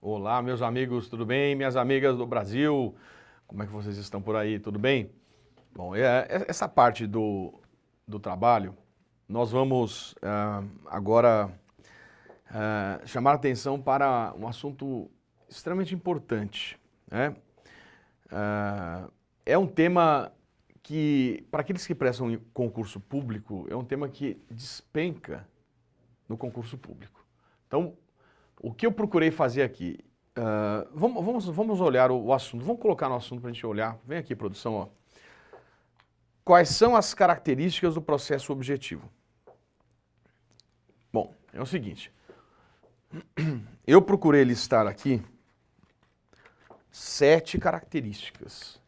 Olá, meus amigos, tudo bem? Minhas amigas do Brasil, como é que vocês estão por aí? Tudo bem? Bom, essa parte do trabalho, nós vamos agora chamar a atenção para um assunto extremamente importante, né? É um tema que, para aqueles que prestam um concurso público, é um tema que despenca no concurso público. Então, o que eu procurei fazer aqui? Vamos olhar o assunto, vamos colocar no assunto para a gente olhar. Vem aqui, produção, ó. Quais são as características do processo objetivo? Bom, é o seguinte. Eu procurei listar aqui 7 características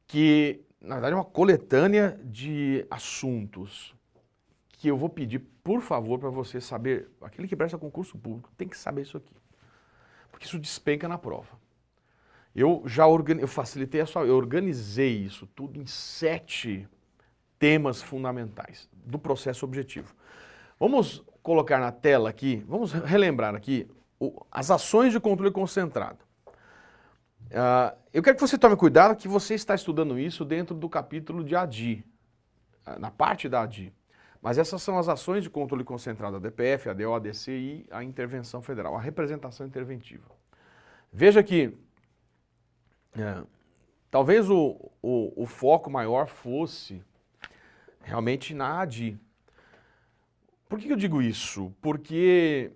que, na verdade, é uma coletânea de assuntos que eu vou pedir, por favor, para você saber. Aquele que presta concurso público tem que saber isso aqui, porque isso despenca na prova. Eu facilitei eu organizei isso tudo em 7 temas fundamentais do processo objetivo. Vamos colocar na tela aqui, vamos relembrar aqui as ações de controle concentrado. Eu quero que você tome cuidado que você está estudando isso dentro do capítulo de ADI, na parte da ADI. Mas essas são as ações de controle concentrado, a DPF, a ADO, a ADC e a intervenção federal, a representação interventiva. Veja que talvez o foco maior fosse realmente na ADI. Por que eu digo isso? Porque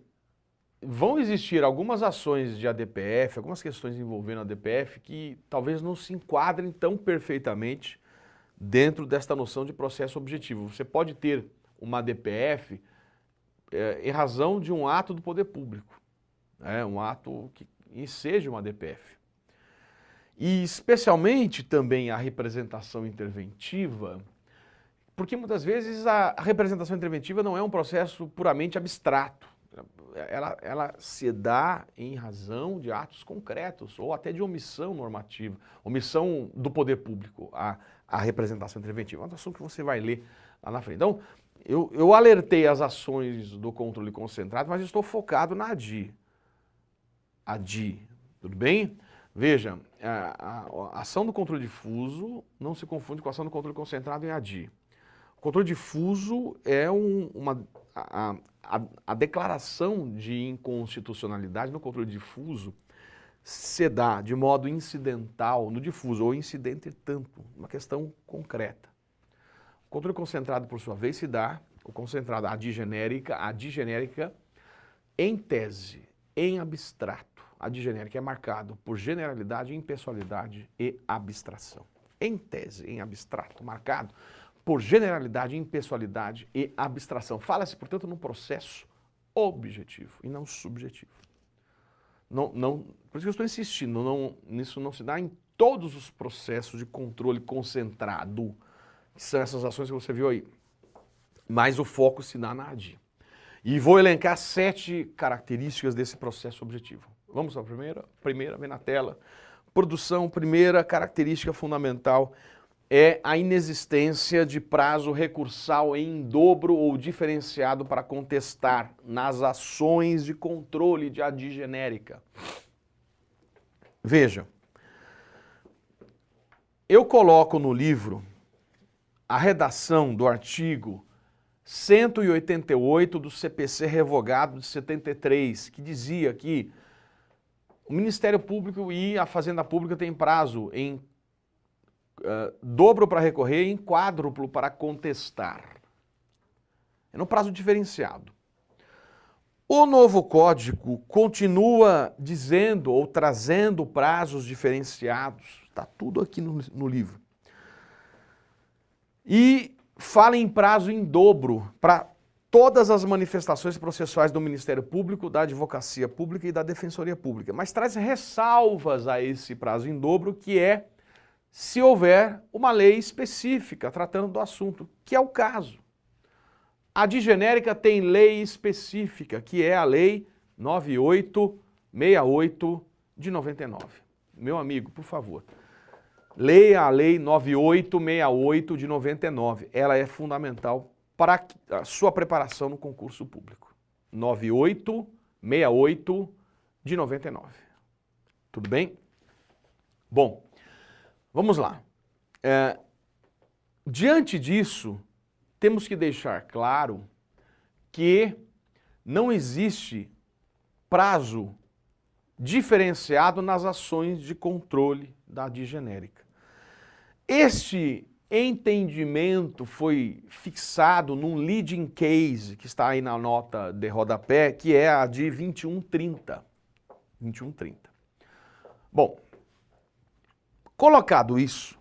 vão existir algumas ações de ADPF, algumas questões envolvendo a ADPF que talvez não se enquadrem tão perfeitamente dentro desta noção de processo objetivo. Você pode ter uma ADPF em razão de um ato do poder público, um ato que seja uma ADPF. E especialmente também a representação interventiva, porque muitas vezes a representação interventiva não é um processo puramente abstrato. Ela se dá em razão de atos concretos ou até de omissão normativa, omissão do poder público, a representação interventiva. É um assunto que você vai ler lá na frente. Então, eu alertei as ações do controle concentrado, mas estou focado na ADI. ADI, tudo bem? Veja, a ação do controle difuso não se confunde com a ação do controle concentrado em ADI. O controle difuso é a declaração de inconstitucionalidade no controle difuso se dá de modo incidental no difuso, ou incidente tanto, uma questão concreta. O controle concentrado, por sua vez, se dá, o concentrado adigenérica em tese, em abstrato. A adigenérica é marcado por generalidade, impessoalidade e abstração. Em tese, em abstrato, marcado por generalidade, impessoalidade e abstração. Fala-se, portanto, num processo objetivo e não subjetivo. Por isso que eu estou insistindo, isso não se dá em todos os processos de controle concentrado, que são essas ações que você viu aí. Mas o foco se dá na ADI. E vou elencar 7 características desse processo objetivo. Vamos para a primeira, vem na tela. Produção, primeira característica fundamental é a inexistência de prazo recursal em dobro ou diferenciado para contestar nas ações de controle de ADI genérica. Veja, eu coloco no livro a redação do artigo 188 do CPC revogado de 73, que dizia que o Ministério Público e a Fazenda Pública têm prazo em dobro para recorrer e em quádruplo para contestar. É no prazo diferenciado. O novo código continua dizendo ou trazendo prazos diferenciados. Está tudo aqui no livro. E fala em prazo em dobro para todas as manifestações processuais do Ministério Público, da Advocacia Pública e da Defensoria Pública. Mas traz ressalvas a esse prazo em dobro, que é se houver uma lei específica tratando do assunto, que é o caso. A ADI genérica tem lei específica, que é a Lei 9868 de 99. Meu amigo, por favor, leia a Lei 9868 de 99. Ela é fundamental para a sua preparação no concurso público. 9868 de 99. Tudo bem? Bom, vamos lá. Diante disso, temos que deixar claro que não existe prazo diferenciado nas ações de controle da ADI genérica. Este entendimento foi fixado num leading case que está aí na nota de rodapé, que é a de 2130. 2130. Bom, colocado isso,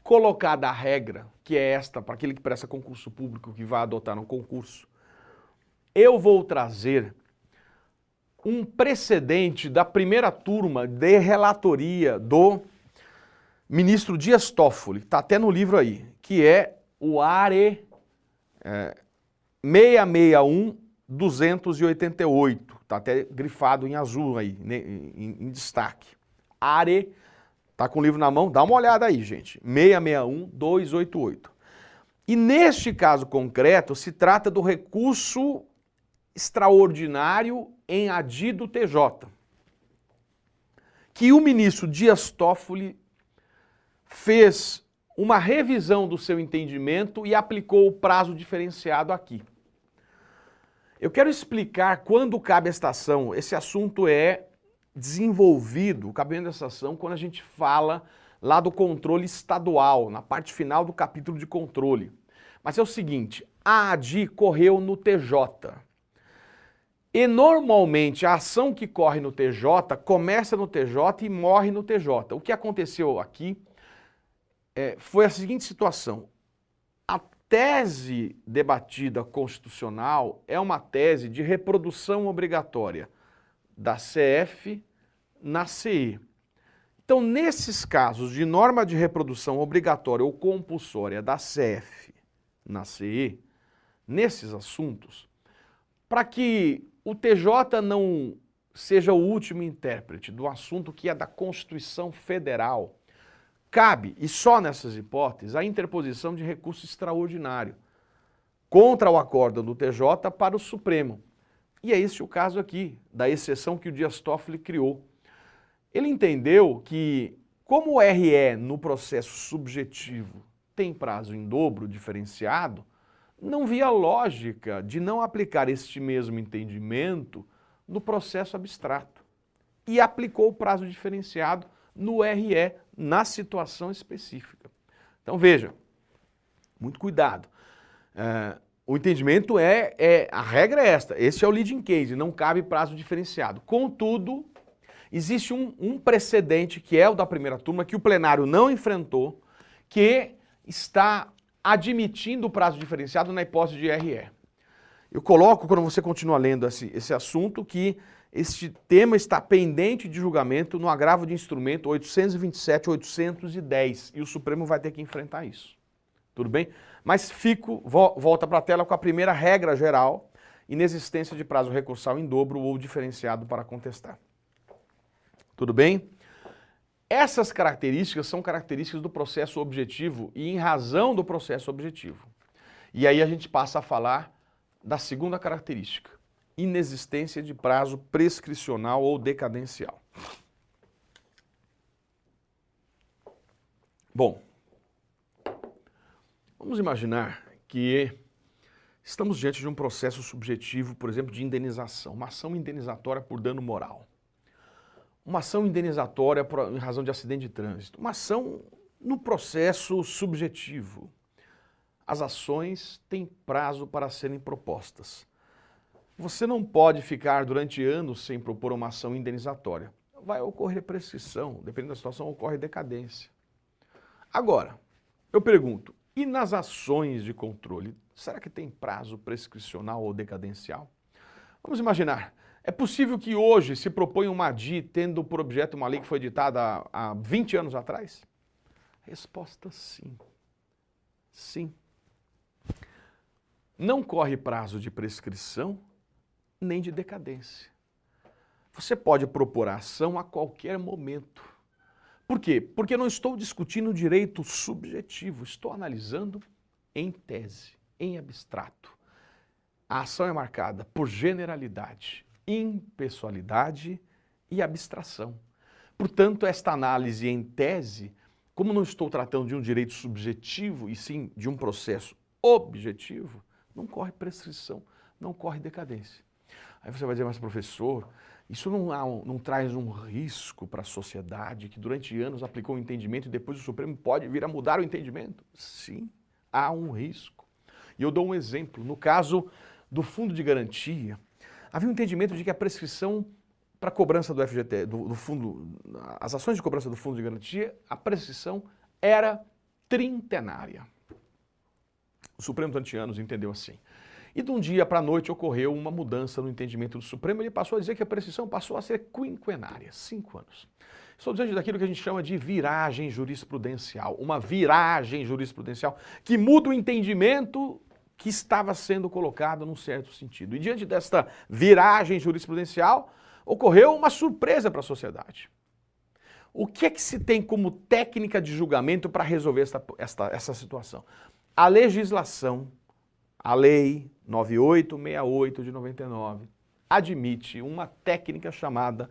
colocada a regra, que é esta para aquele que presta concurso público, que vai adotar um concurso, eu vou trazer um precedente da primeira turma de relatoria do ministro Dias Toffoli, está até no livro aí, que é o ARE 661-288, está até grifado em azul aí, em destaque. ARE, está com o livro na mão, dá uma olhada aí, gente, 661-288. E neste caso concreto, se trata do recurso extraordinário em ADI do TJ, que o ministro Dias Toffoli fez uma revisão do seu entendimento e aplicou o prazo diferenciado aqui. Eu quero explicar quando cabe esta ação. Esse assunto é desenvolvido, o cabimento dessa ação, quando a gente fala lá do controle estadual, na parte final do capítulo de controle. Mas é o seguinte, a ADI correu no TJ. E normalmente a ação que corre no TJ começa no TJ e morre no TJ. O que aconteceu aqui foi a seguinte situação. A tese debatida constitucional é uma tese de reprodução obrigatória da CF na CE. Então, nesses casos de norma de reprodução obrigatória ou compulsória da CF na CE, nesses assuntos, para que o TJ não seja o último intérprete do assunto que é da Constituição Federal, cabe, e só nessas hipóteses, a interposição de recurso extraordinário contra o acórdão do TJ para o Supremo. E é esse o caso aqui, da exceção que o Dias Toffoli criou. Ele entendeu que, como o RE no processo subjetivo tem prazo em dobro diferenciado, não via lógica de não aplicar este mesmo entendimento no processo abstrato. E aplicou o prazo diferenciado no RE, na situação específica. Então veja, muito cuidado. O entendimento a regra é esta, esse é o leading case, não cabe prazo diferenciado. Contudo, existe um precedente, que é o da primeira turma, que o plenário não enfrentou, que está admitindo o prazo diferenciado na hipótese de RE. Eu coloco, quando você continua lendo esse assunto, que este tema está pendente de julgamento no agravo de instrumento 827-810 e o Supremo vai ter que enfrentar isso. Tudo bem? Mas volta para a tela com a primeira regra geral, inexistência de prazo recursal em dobro ou diferenciado para contestar. Tudo bem? Essas características são características do processo objetivo e em razão do processo objetivo. E aí a gente passa a falar da segunda característica, inexistência de prazo prescricional ou decadencial. Bom, vamos imaginar que estamos diante de um processo subjetivo, por exemplo, de indenização, uma ação indenizatória por dano moral. Uma ação indenizatória em razão de acidente de trânsito, uma ação no processo subjetivo. As ações têm prazo para serem propostas. Você não pode ficar durante anos sem propor uma ação indenizatória. Vai ocorrer prescrição, dependendo da situação, ocorre decadência. Agora, eu pergunto, e nas ações de controle, será que tem prazo prescricional ou decadencial? Vamos imaginar. É possível que hoje se proponha uma ADI tendo por objeto uma lei que foi editada há 20 anos atrás? Resposta sim. Sim. Não corre prazo de prescrição nem de decadência. Você pode propor a ação a qualquer momento. Por quê? Porque eu não estou discutindo direito subjetivo, estou analisando em tese, em abstrato. A ação é marcada por generalidade, impessoalidade e abstração. Portanto, esta análise em tese, como não estou tratando de um direito subjetivo e sim de um processo objetivo, não corre prescrição, não corre decadência. Aí você vai dizer, mas professor, isso não traz um risco para a sociedade que durante anos aplicou o entendimento e depois o Supremo pode vir a mudar o entendimento? Sim, há um risco. E eu dou um exemplo. No caso do fundo de garantia, havia um entendimento de que a prescrição para a cobrança do FGTS, do fundo, as ações de cobrança do fundo de garantia, a prescrição era trintenária. O Supremo durante anos entendeu assim. E de um dia para a noite ocorreu uma mudança no entendimento do Supremo, ele passou a dizer que a prescrição passou a ser quinquenária, 5 anos. Estou diante daquilo que a gente chama de viragem jurisprudencial, uma viragem jurisprudencial que muda o entendimento que estava sendo colocado num certo sentido. E diante desta viragem jurisprudencial, ocorreu uma surpresa para a sociedade. O que é que se tem como técnica de julgamento para resolver essa situação? A legislação, a Lei 9868 de 99, admite uma técnica chamada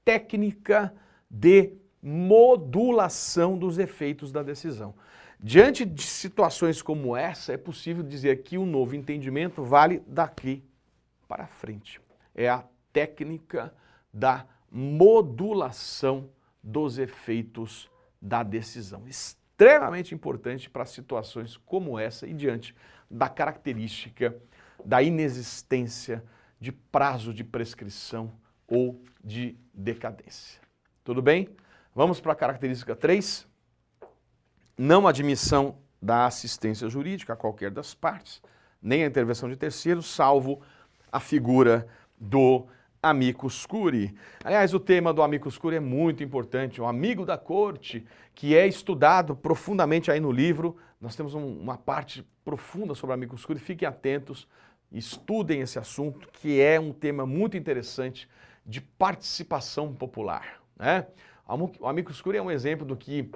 técnica de modulação dos efeitos da decisão. Diante de situações como essa, é possível dizer que o novo entendimento vale daqui para frente. É a técnica da modulação dos efeitos da decisão. Extremamente importante para situações como essa e diante da característica da inexistência de prazo de prescrição ou de decadência. Tudo bem? Vamos para a característica 3. Não admissão da assistência jurídica a qualquer das partes, nem a intervenção de terceiros, salvo a figura do amicus curiae. Aliás, o tema do amicus curiae é muito importante, o amigo da corte, que é estudado profundamente aí no livro. Nós temos uma parte profunda sobre o amicus curiae, fiquem atentos, estudem esse assunto, que é um tema muito interessante de participação popular, né? O amicus curiae é um exemplo do que,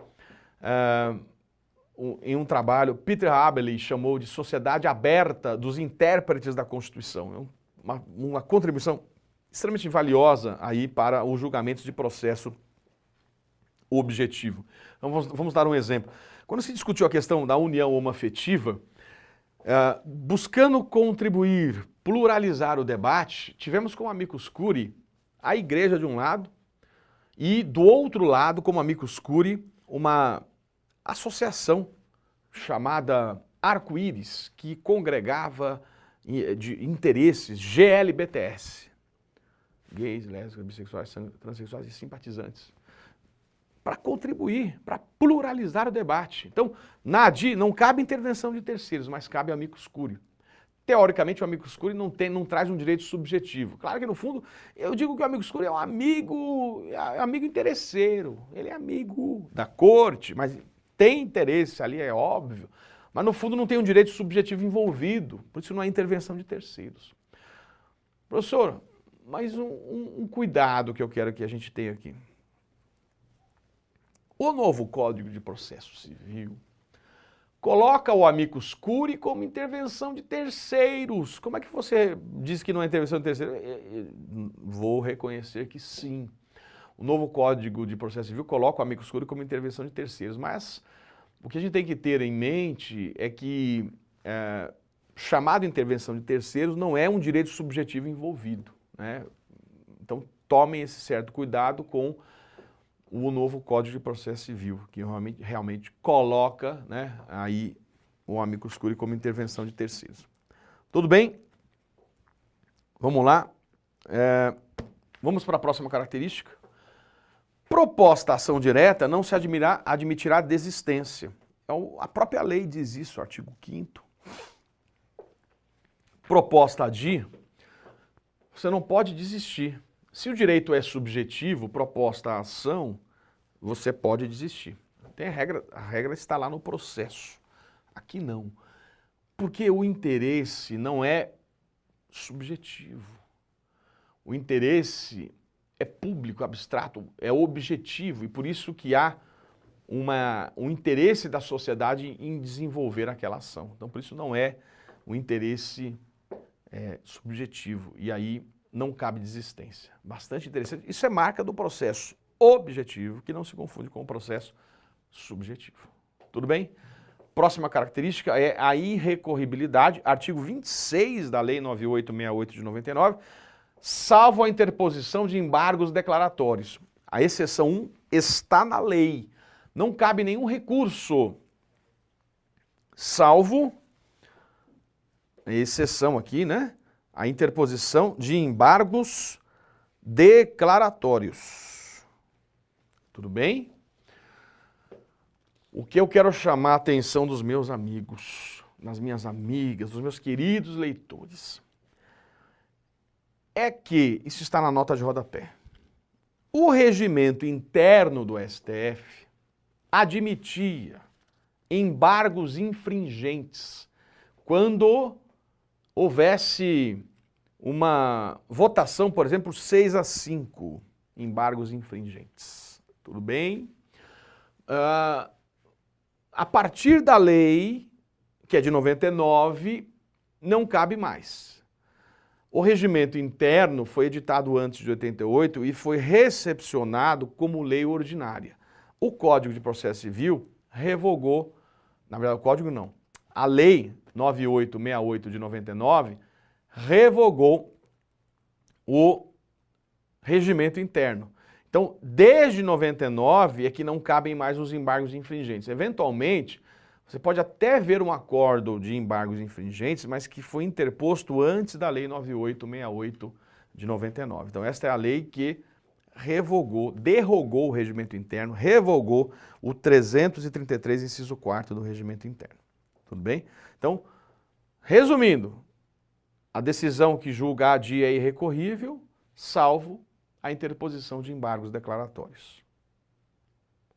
em um trabalho, Peter Abele chamou de sociedade aberta dos intérpretes da Constituição. É uma contribuição extremamente valiosa aí para os julgamentos de processo objetivo. Então, vamos dar um exemplo. Quando se discutiu a questão da união homoafetiva, buscando contribuir, pluralizar o debate, tivemos como amicus curiae a igreja de um lado e do outro lado, como amicus curiae, uma associação chamada Arco-Íris, que congregava de interesses GLBTS, gays, lésbicas, bissexuais, transexuais e simpatizantes, para contribuir, para pluralizar o debate. Então, na ADI não cabe intervenção de terceiros, mas cabe amicus curiae. Teoricamente, o amicus curiae não traz um direito subjetivo. Claro que, no fundo, eu digo que o amicus curiae é um amigo interesseiro. Ele é amigo da corte, mas tem interesse ali, é óbvio. Mas, no fundo, não tem um direito subjetivo envolvido. Por isso, não há intervenção de terceiros. Professor, mas um cuidado que eu quero que a gente tenha aqui. O novo Código de Processo Civil coloca o amicus curiae como intervenção de terceiros. Como é que você diz que não é intervenção de terceiros? Vou reconhecer que sim. O novo Código de Processo Civil coloca o amicus curiae como intervenção de terceiros, mas o que a gente tem que ter em mente é que chamado intervenção de terceiros não é um direito subjetivo envolvido, né? Então tomem esse certo cuidado com o novo Código de Processo Civil, que realmente coloca, né, aí o amicus curiae como intervenção de terceiros. Tudo bem? Vamos lá. Vamos para a próxima característica. Proposta ação direta não se admitirá desistência. A própria lei diz isso, artigo 5º. Proposta ADI, você não pode desistir. Se o direito é subjetivo, proposta a ação, você pode desistir. Tem a regra está lá no processo. Aqui não. Porque o interesse não é subjetivo. O interesse é público, abstrato, é objetivo, e por isso que há um interesse da sociedade em desenvolver aquela ação. Então, por isso não é um interesse subjetivo. E aí não cabe desistência. Bastante interessante. Isso é marca do processo objetivo, que não se confunde com o processo subjetivo. Tudo bem? Próxima característica é a irrecorribilidade, artigo 26 da Lei 9868 de 99, salvo a interposição de embargos declaratórios. A exceção 1 está na lei. Não cabe nenhum recurso, salvo, a exceção aqui, né? A interposição de embargos declaratórios. Tudo bem? O que eu quero chamar a atenção dos meus amigos, das minhas amigas, dos meus queridos leitores, é que, isso está na nota de rodapé, o regimento interno do STF admitia embargos infringentes quando houvesse uma votação, por exemplo, 6-5, embargos infringentes. Tudo bem? A partir da lei, que é de 99, não cabe mais. O regimento interno foi editado antes de 88 e foi recepcionado como lei ordinária. O Código de Processo Civil revogou, na verdade o Código não, a Lei 9868 de 99 revogou o regimento interno. Então, desde 99 é que não cabem mais os embargos infringentes. Eventualmente, você pode até ver um acordo de embargos infringentes, mas que foi interposto antes da Lei 9868 de 99. Então, esta é a lei que revogou, derrogou o regimento interno, revogou o 333, inciso 4º do regimento interno. Tudo bem? Então, resumindo, a decisão que julga a ADI é irrecorrível, salvo a interposição de embargos declaratórios.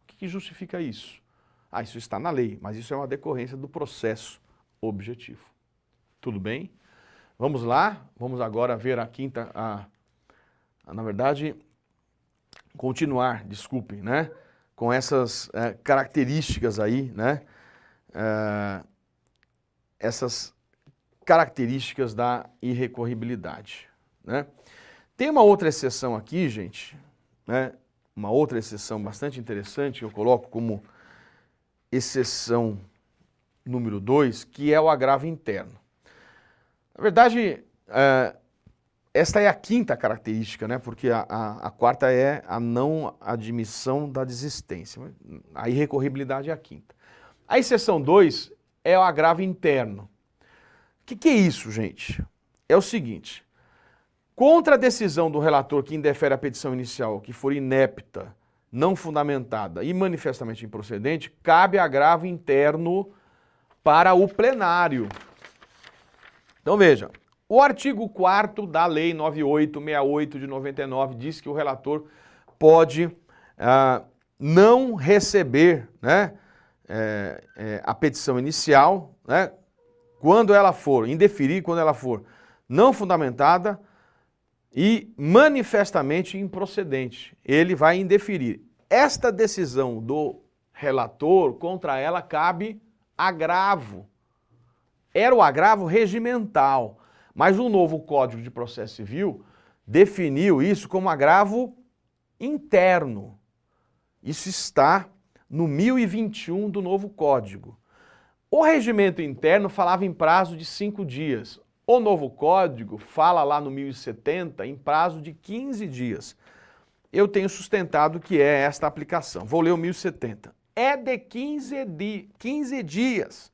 O que justifica isso? Isso está na lei, mas isso é uma decorrência do processo objetivo. Tudo bem? Vamos lá, vamos agora ver a quinta, na verdade, continuar, desculpem, né? Com essas características aí, né? Essas características da irrecorribilidade, né? Tem uma outra exceção aqui, gente, né? Uma outra exceção bastante interessante, que eu coloco como exceção número 2, que é o agravo interno. Na verdade, esta é a quinta característica, né? Porque a quarta é a não admissão da desistência. A irrecorribilidade é a quinta. A exceção 2 é o agravo interno. O que é isso, gente? É o seguinte: contra a decisão do relator que indefere a petição inicial, que for inepta, não fundamentada e manifestamente improcedente, cabe agravo interno para o plenário. Então veja, o artigo 4º da Lei 9868 de 99 diz que o relator pode não receber, né, a petição inicial, né, quando ela for, indeferir quando ela for não fundamentada e manifestamente improcedente. Ele vai indeferir. Esta decisão do relator, contra ela cabe agravo. Era o agravo regimental, mas o novo Código de Processo Civil definiu isso como agravo interno. Isso está no 1021 do novo Código. O regimento interno falava em prazo de 5 dias. O novo Código fala lá no 1070 em prazo de 15 dias. Eu tenho sustentado que é esta aplicação. Vou ler o 1070. É de 15 dias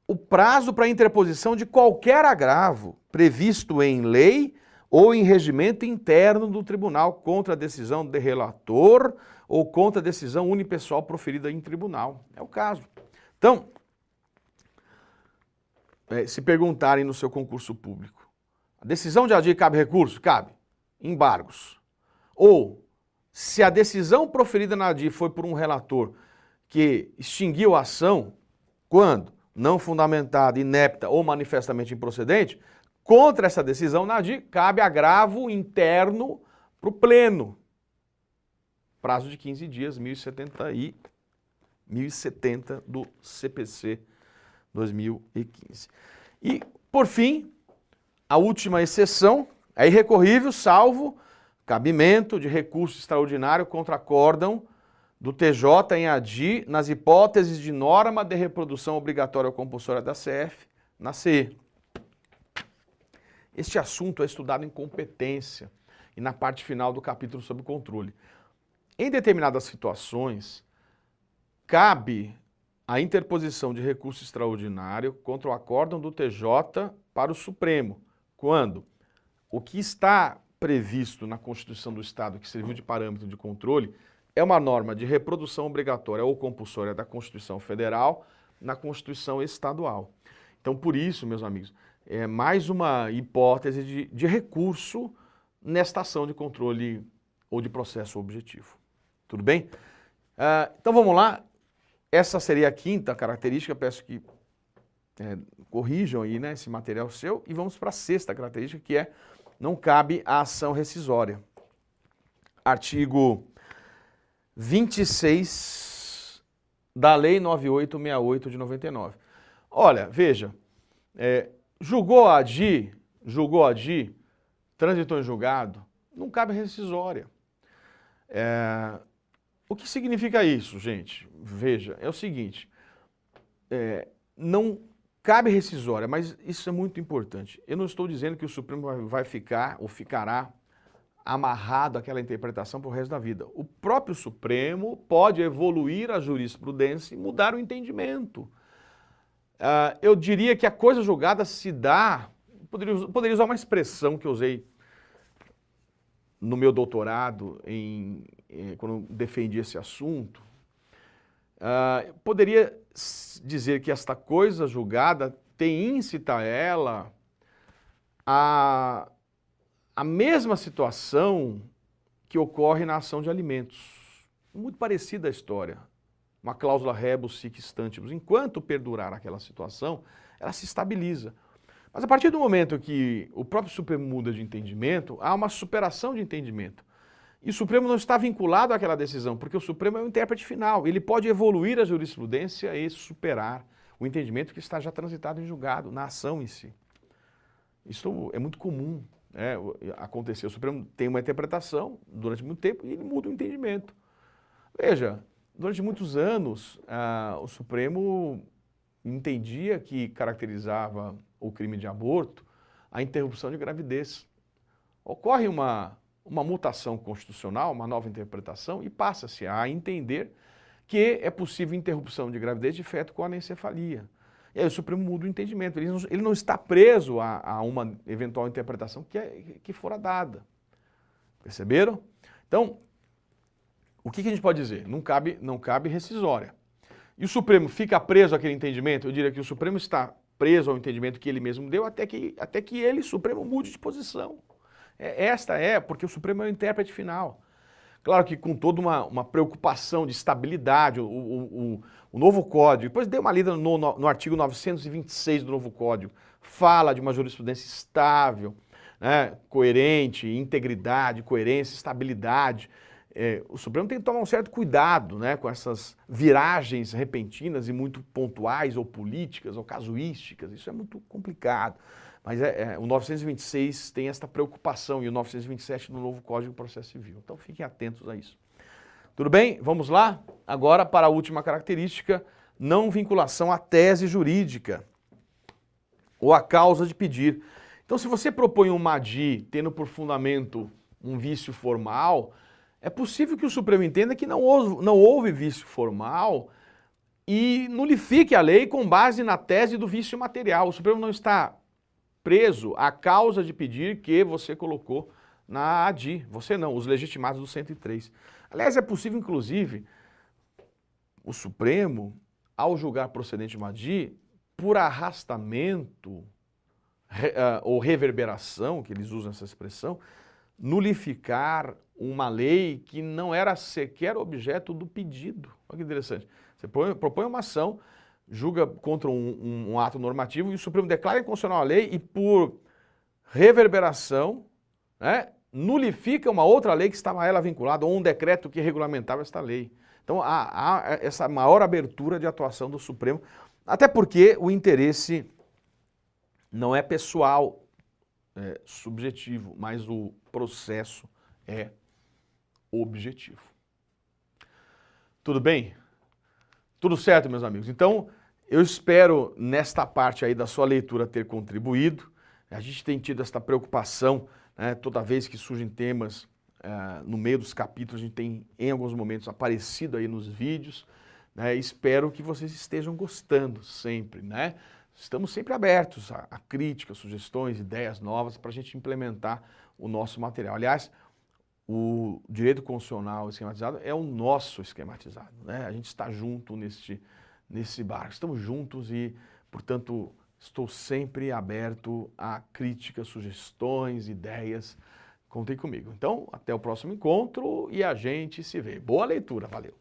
o prazo para interposição de qualquer agravo previsto em lei ou em regimento interno do tribunal contra a decisão de relator ou contra a decisão unipessoal proferida em tribunal. É o caso. Então, se perguntarem no seu concurso público, a decisão de ADI cabe recurso? Cabe. Embargos. Ou, se a decisão proferida na ADI foi por um relator que extinguiu a ação, quando? Não fundamentada, inepta ou manifestamente improcedente, contra essa decisão na ADI, cabe agravo interno para o pleno. Prazo de 15 dias, 1070 do CPC 2015. E, por fim, a última exceção, É irrecorrível, salvo cabimento de recurso extraordinário contra acórdão do TJ em ADI nas hipóteses de norma de reprodução obrigatória ou compulsória da CF na CE. Este assunto é estudado em competência e na parte final do capítulo sobre controle. Em determinadas situações, cabe a interposição de recurso extraordinário contra o acórdão do TJ para o Supremo, quando o que está previsto na Constituição do Estado, que serviu de parâmetro de controle, é uma norma de reprodução obrigatória ou compulsória da Constituição Federal na Constituição Estadual. Então, por isso, meus amigos, é mais uma hipótese de recurso nesta ação de controle ou de processo objetivo. Tudo bem? Então, vamos lá. Essa seria a quinta característica, peço que corrijam aí, né, esse material seu, e vamos para a sexta característica, que é não cabe a ação rescisória. Artigo 26 da Lei 9868 de 99. Olha, veja, julgou a ADI, transitou em julgado, não cabe rescisória. O que significa isso, gente? Veja, é o seguinte, não cabe rescisória, mas isso é muito importante. Eu não estou dizendo que o Supremo vai ficar ou ficará amarrado àquela interpretação para o resto da vida. O próprio Supremo pode evoluir a jurisprudência e mudar o entendimento. Eu diria que a coisa julgada se dá, poderia usar uma expressão que eu usei no meu doutorado, quando defendi esse assunto, poderia dizer que esta coisa julgada tem íncita a ela a mesma situação que ocorre na ação de alimentos. Muito parecida a história. Uma cláusula rebus sic stantibus. Enquanto perdurar aquela situação, ela se estabiliza. Mas a partir do momento que o próprio Supremo muda de entendimento, há uma superação de entendimento. E o Supremo não está vinculado àquela decisão, porque o Supremo é o intérprete final. Ele pode evoluir a jurisprudência e superar o entendimento que está já transitado em julgado, na ação em si. Isso é muito comum acontecer. O Supremo tem uma interpretação durante muito tempo e ele muda o entendimento. Veja, durante muitos anos, o Supremo entendia que caracterizava o crime de aborto a interrupção de gravidez. Ocorre uma mutação constitucional, uma nova interpretação, e passa-se a entender que é possível interrupção de gravidez de feto com anencefalia. E aí o Supremo muda o entendimento, ele não está preso a uma eventual interpretação que fora dada. Perceberam? Então, o que a gente pode dizer? Não cabe rescisória. E o Supremo fica preso àquele entendimento? Eu diria que o Supremo está preso ao entendimento que ele mesmo deu até que ele, Supremo, mude de posição. Porque o Supremo é o intérprete final. Claro que com toda uma preocupação de estabilidade, o novo Código, depois dei uma lida no artigo 926 do novo Código, fala de uma jurisprudência estável, né, coerente, integridade, coerência, estabilidade. O Supremo tem que tomar um certo cuidado, né, com essas viragens repentinas e muito pontuais ou políticas ou casuísticas. Isso é muito complicado. Mas o 926 tem esta preocupação e o 927 no novo Código de Processo Civil. Então fiquem atentos a isso. Tudo bem? Vamos lá? Agora para a última característica, não vinculação à tese jurídica ou à causa de pedir. Então se você propõe um MADI tendo por fundamento um vício formal, é possível que o Supremo entenda que não houve vício formal e nulifique a lei com base na tese do vício material. O Supremo não está preso à causa de pedir que você colocou na ADI. Você não, os legitimados do 103. Aliás, é possível, inclusive, o Supremo, ao julgar procedente uma ADI, por arrastamento ou reverberação, que eles usam essa expressão, nulificar uma lei que não era sequer objeto do pedido. Olha que interessante. Você propõe uma ação, julga contra um ato normativo e o Supremo declara inconstitucional a lei e por reverberação, né, nulifica uma outra lei que estava a ela vinculada ou um decreto que regulamentava esta lei. Então há essa maior abertura de atuação do Supremo, até porque o interesse não é pessoal subjetivo, mas o processo é objetivo. Tudo bem? Tudo certo, meus amigos? Então, eu espero nesta parte aí da sua leitura ter contribuído. A gente tem tido esta preocupação, né, toda vez que surgem temas no meio dos capítulos, a gente tem em alguns momentos aparecido aí nos vídeos, né? Espero que vocês estejam gostando sempre, né? Estamos sempre abertos a críticas, sugestões, ideias novas para a gente implementar o nosso material. Aliás, o direito constitucional esquematizado é o nosso esquematizado, né? A gente está junto nesse barco, estamos juntos e, portanto, estou sempre aberto a críticas, sugestões, ideias. Contem comigo. Então, até o próximo encontro e a gente se vê. Boa leitura, valeu!